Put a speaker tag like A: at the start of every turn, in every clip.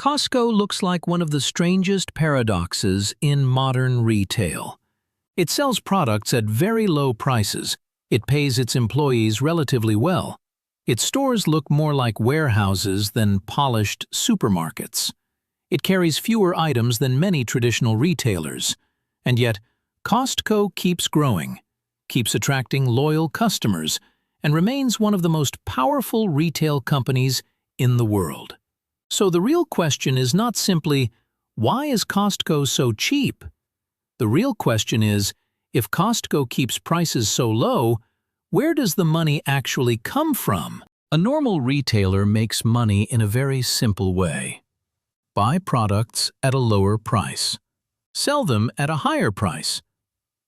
A: Costco looks like one of the strangest paradoxes in modern retail. It sells products at very low prices. It pays its employees relatively well. Its stores look more like warehouses than polished supermarkets. It carries fewer items than many traditional retailers. And yet, Costco keeps growing, keeps attracting loyal customers, and remains one of the most powerful retail companies in the world. So the real question is not simply, why is Costco so cheap? The real question is, if Costco keeps prices so low, where does the money actually come from? A normal retailer makes money in a very simple way. Buy products at a lower price. Sell them at a higher price.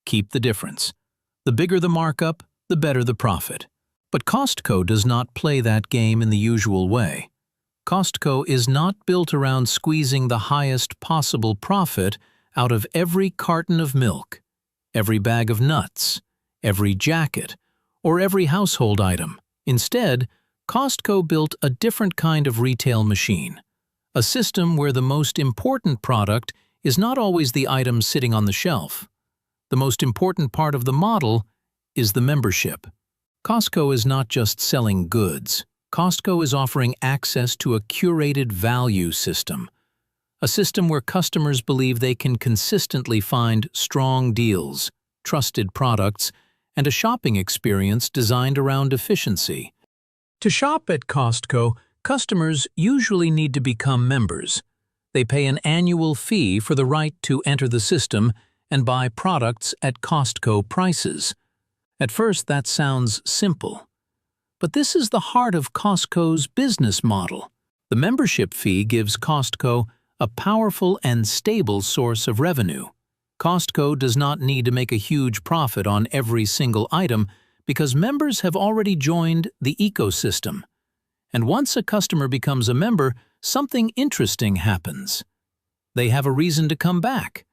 A: Keep the difference. The bigger the markup, the better the profit. But Costco does not play that game in the usual way. Costco is not built around squeezing the highest possible profit out of every carton of milk, every bag of nuts, every jacket, or every household item. Instead, Costco built a different kind of retail machine, a system where the most important product is not always the item sitting on the shelf. The most important part of the model is the membership. Costco is not just selling goods. Costco is offering access to a curated value system, a system where customers believe they can consistently find strong deals, trusted products, and a shopping experience designed around efficiency. To shop at Costco, customers usually need to become members. They pay an annual fee for the right to enter the system and buy products at Costco prices. At first, that sounds simple. But this is the heart of Costco's business model. The membership fee gives Costco a powerful and stable source of revenue. Costco does not need to make a huge profit on every single item because members have already joined the ecosystem. And once a customer becomes a member, something interesting happens. They have a reason to come back.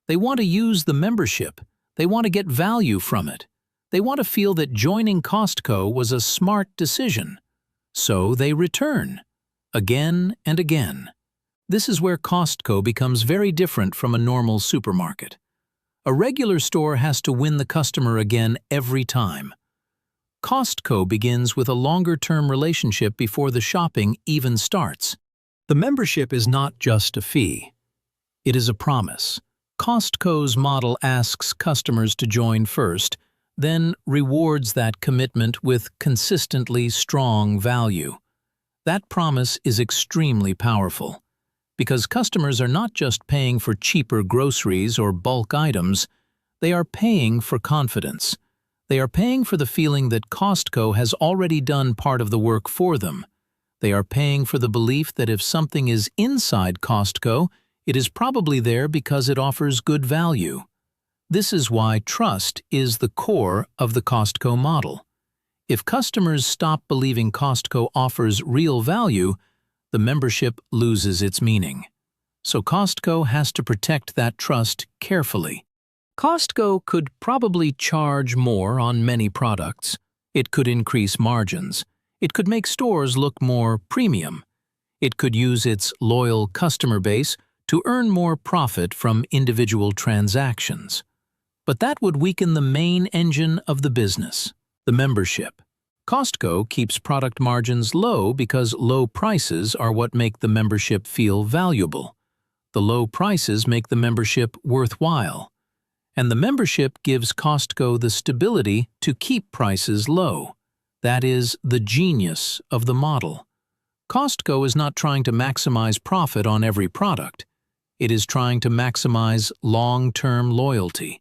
A: They want to use the membership. They want to get value from it. They want to feel that joining Costco was a smart decision. So they return, again and again. This is where Costco becomes very different from a normal supermarket. A regular store has to win the customer again every time. Costco begins with a longer-term relationship before the shopping even starts. The membership is not just a fee. It is a promise. Costco's model asks customers to join first, then rewards that commitment with consistently strong value. That promise is extremely powerful, because customers are not just paying for cheaper groceries or bulk items, they are paying for confidence. They are paying for the feeling that Costco has already done part of the work for them. They are paying for the belief that if something is inside Costco, it is probably there because it offers good value. This is why trust is the core of the Costco model. If customers stop believing Costco offers real value, the membership loses its meaning. So Costco has to protect that trust carefully. Costco could probably charge more on many products. It could increase margins. It could make stores look more premium. It could use its loyal customer base to earn more profit from individual transactions. But that would weaken the main engine of the business, the membership. Costco keeps product margins low because low prices are what make the membership feel valuable. The low prices make the membership worthwhile. And the membership gives Costco the stability to keep prices low. That is the genius of the model. Costco is not trying to maximize profit on every product. It is trying to maximize long-term loyalty.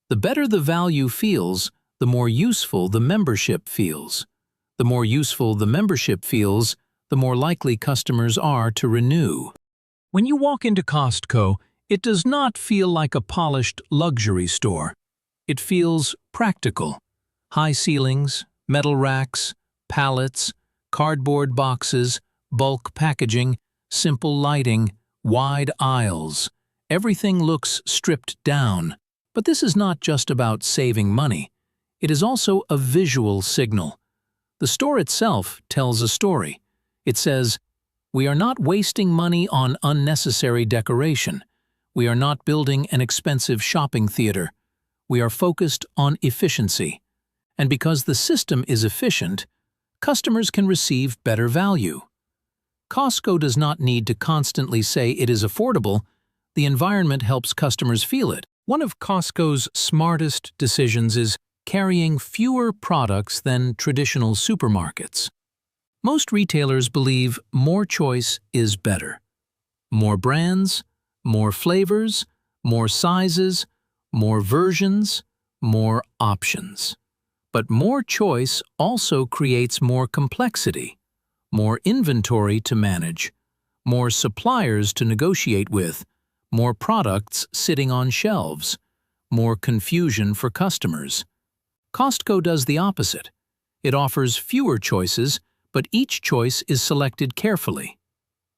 A: The better the value feels, the more useful the membership feels. The more useful the membership feels, the more likely customers are to renew. When you walk into Costco, it does not feel like a polished luxury store. It feels practical. High ceilings, metal racks, pallets, cardboard boxes, bulk packaging, simple lighting, wide aisles. Everything looks stripped down. But this is not just about saving money. It is also a visual signal. The store itself tells a story. It says, We are not wasting money on unnecessary decoration. We are not building an expensive shopping theater. We are focused on efficiency. And because the system is efficient, customers can receive better value. Costco does not need to constantly say it is affordable. The environment helps customers feel it. One of Costco's smartest decisions is carrying fewer products than traditional supermarkets. Most retailers believe more choice is better. More brands, more flavors, more sizes, more versions, more options. But more choice also creates more complexity, more inventory to manage, more suppliers to negotiate with, more products sitting on shelves, more confusion for customers. Costco does the opposite. It offers fewer choices, but each choice is selected carefully.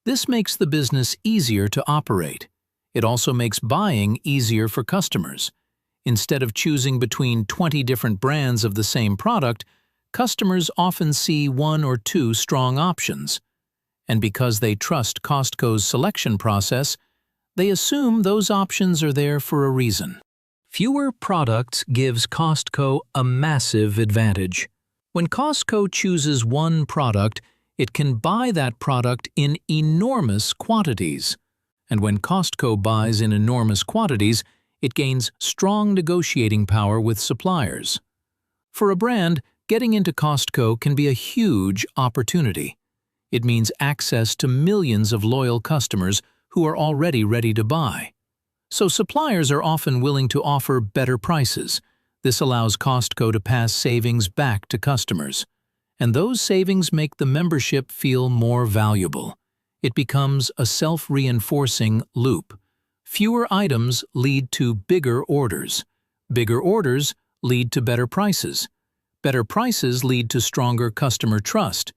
A: This makes the business easier to operate. It also makes buying easier for customers. Instead of choosing between 20 different brands of the same product, customers often see one or two strong options. And because they trust Costco's selection process, they assume those options are there for a reason. Fewer products gives Costco a massive advantage. When Costco chooses one product, it can buy that product in enormous quantities. And when Costco buys in enormous quantities, it gains strong negotiating power with suppliers. For a brand, getting into Costco can be a huge opportunity. It means access to millions of loyal customers who are already ready to buy. So suppliers are often willing to offer better prices. This allows Costco to pass savings back to customers. And those savings make the membership feel more valuable. It becomes a self-reinforcing loop. Fewer items lead to bigger orders. Bigger orders lead to better prices. Better prices lead to stronger customer trust.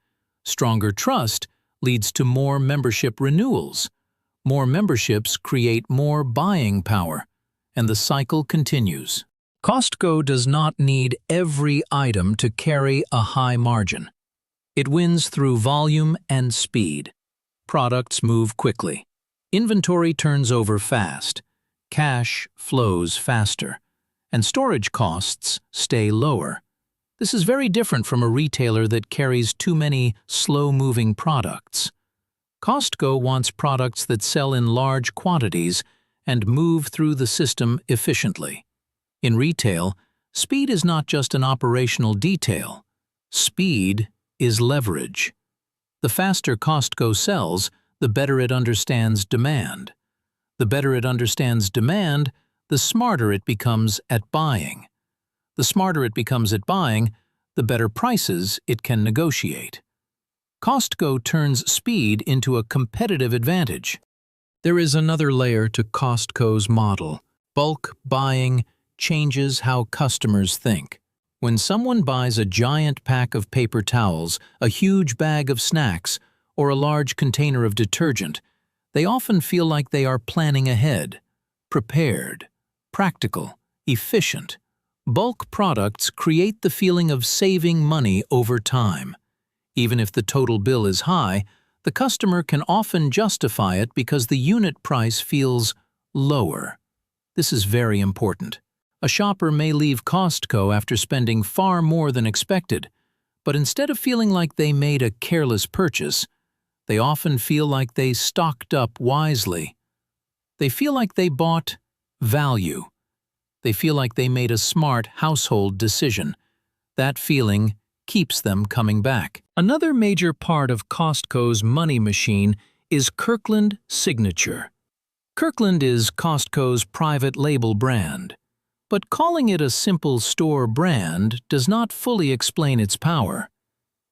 A: Stronger trust leads to more membership renewals. More memberships create more buying power, and the cycle continues. Costco does not need every item to carry a high margin. It wins through volume and speed. Products move quickly. Inventory turns over fast. Cash flows faster. And storage costs stay lower. This is very different from a retailer that carries too many slow-moving products. Costco wants products that sell in large quantities and move through the system efficiently. In retail, speed is not just an operational detail. Speed is leverage. The faster Costco sells, the better it understands demand. The better it understands demand, the smarter it becomes at buying. The smarter it becomes at buying, the better prices it can negotiate. Costco turns speed into a competitive advantage. There is another layer to Costco's model. Bulk buying changes how customers think. When someone buys a giant pack of paper towels, a huge bag of snacks, or a large container of detergent, they often feel like they are planning ahead, prepared, practical, efficient. Bulk products create the feeling of saving money over time. Even if the total bill is high, the customer can often justify it because the unit price feels lower. This is very important. A shopper may leave Costco after spending far more than expected, but instead of feeling like they made a careless purchase, they often feel like they stocked up wisely. They feel like they bought value. They feel like they made a smart household decision. That feeling keeps them coming back. Another major part of Costco's money machine is Kirkland Signature. Kirkland is Costco's private label brand, but calling it a simple store brand does not fully explain its power.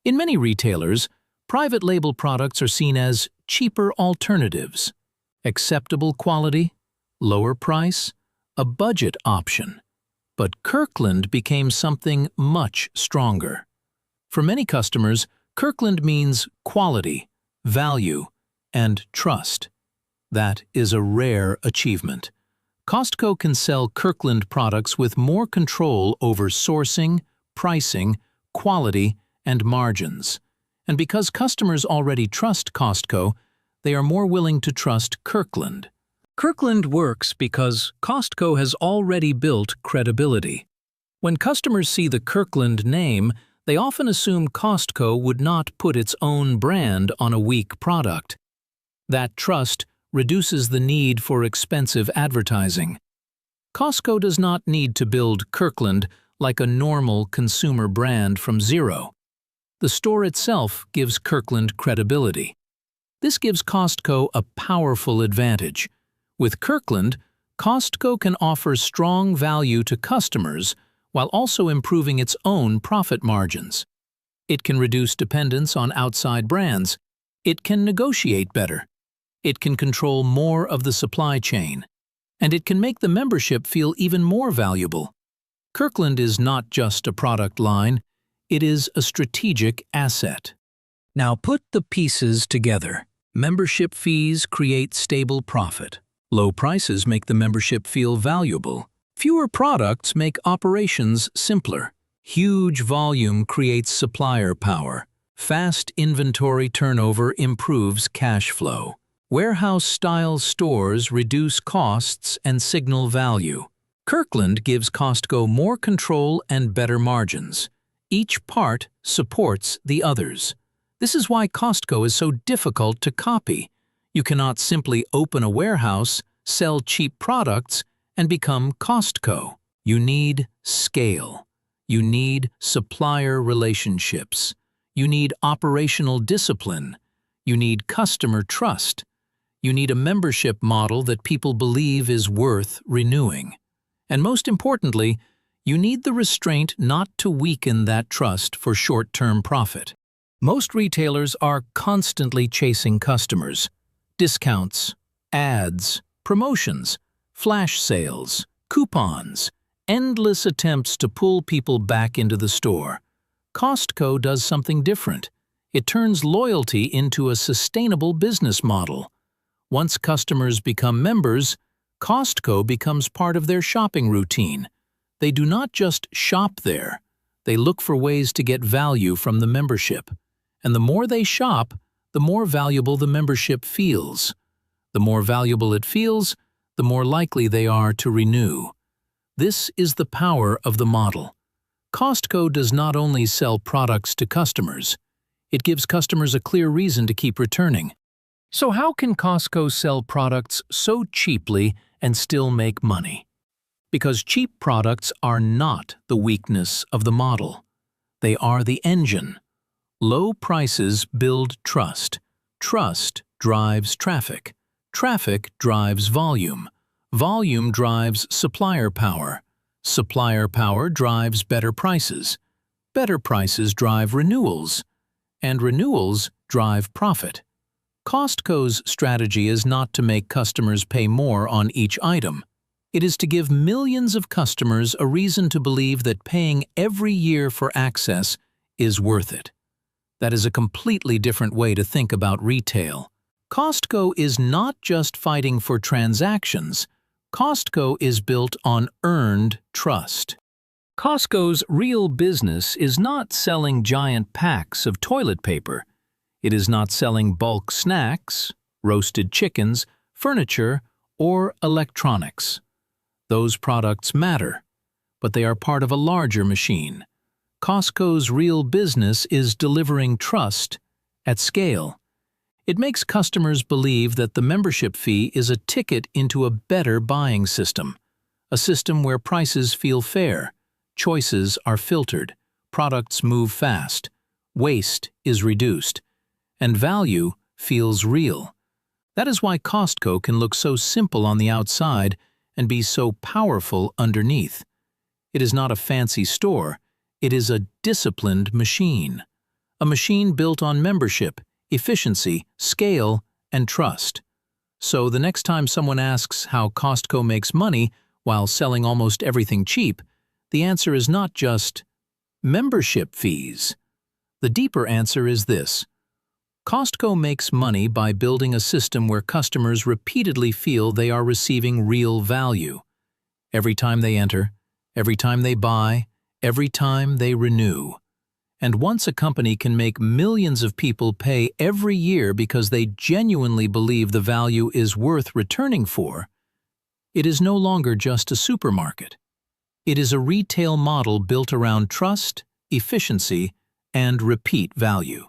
A: In many retailers, private label products are seen as cheaper alternatives, acceptable quality, lower price, a budget option. But Kirkland became something much stronger. For many customers, Kirkland means quality, value, and trust. That is a rare achievement. Costco can sell Kirkland products with more control over sourcing, pricing, quality, and margins. And because customers already trust Costco, they are more willing to trust Kirkland. Kirkland works because Costco has already built credibility. When customers see the Kirkland name, they often assume Costco would not put its own brand on a weak product. That trust reduces the need for expensive advertising. Costco does not need to build Kirkland like a normal consumer brand from zero. The store itself gives Kirkland credibility. This gives Costco a powerful advantage. With Kirkland, Costco can offer strong value to customers while also improving its own profit margins. It can reduce dependence on outside brands. It can negotiate better. It can control more of the supply chain. And it can make the membership feel even more valuable. Kirkland is not just a product line, it is a strategic asset. Now put the pieces together. Membership fees create stable profit. Low prices make the membership feel valuable. Fewer products make operations simpler. Huge volume creates supplier power. Fast inventory turnover improves cash flow. Warehouse-style stores reduce costs and signal value. Kirkland gives Costco more control and better margins. Each part supports the others. This is why Costco is so difficult to copy. You cannot simply open a warehouse, sell cheap products, and become Costco. You need scale. You need supplier relationships. You need operational discipline. You need customer trust. You need a membership model that people believe is worth renewing. And most importantly, you need the restraint not to weaken that trust for short-term profit. Most retailers are constantly chasing customers. Discounts, ads, promotions, flash sales, coupons, endless attempts to pull people back into the store. Costco does something different. It turns loyalty into a sustainable business model. Once customers become members, Costco becomes part of their shopping routine. They do not just shop there. They look for ways to get value from the membership. And the more they shop, the more valuable the membership feels. The more valuable it feels, the more likely they are to renew. This is the power of the model. Costco does not only sell products to customers. It gives customers a clear reason to keep returning. So how can Costco sell products so cheaply and still make money? Because cheap products are not the weakness of the model. They are the engine. Low prices build trust. Trust drives traffic. Traffic drives volume. Volume drives supplier power. Supplier power drives better prices. Better prices drive renewals. And renewals drive profit. Costco's strategy is not to make customers pay more on each item. It is to give millions of customers a reason to believe that paying every year for access is worth it. That is a completely different way to think about retail. Costco is not just fighting for transactions. Costco is built on earned trust. Costco's real business is not selling giant packs of toilet paper. It is not selling bulk snacks, roasted chickens, furniture, or electronics. Those products matter, but they are part of a larger machine. Costco's real business is delivering trust at scale. It makes customers believe that the membership fee is a ticket into a better buying system, a system where prices feel fair, choices are filtered, products move fast, waste is reduced, and value feels real. That is why Costco can look so simple on the outside and be so powerful underneath. It is not a fancy store, it is a disciplined machine. A machine built on membership, efficiency, scale, and trust. So the next time someone asks how Costco makes money while selling almost everything cheap, the answer is not just membership fees. The deeper answer is this: Costco makes money by building a system where customers repeatedly feel they are receiving real value. Every time they enter, every time they buy, every time they renew. And once a company can make millions of people pay every year because they genuinely believe the value is worth returning for, it is no longer just a supermarket. It is a retail model built around trust, efficiency, and repeat value.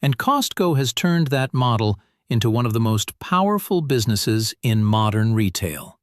A: And Costco has turned that model into one of the most powerful businesses in modern retail.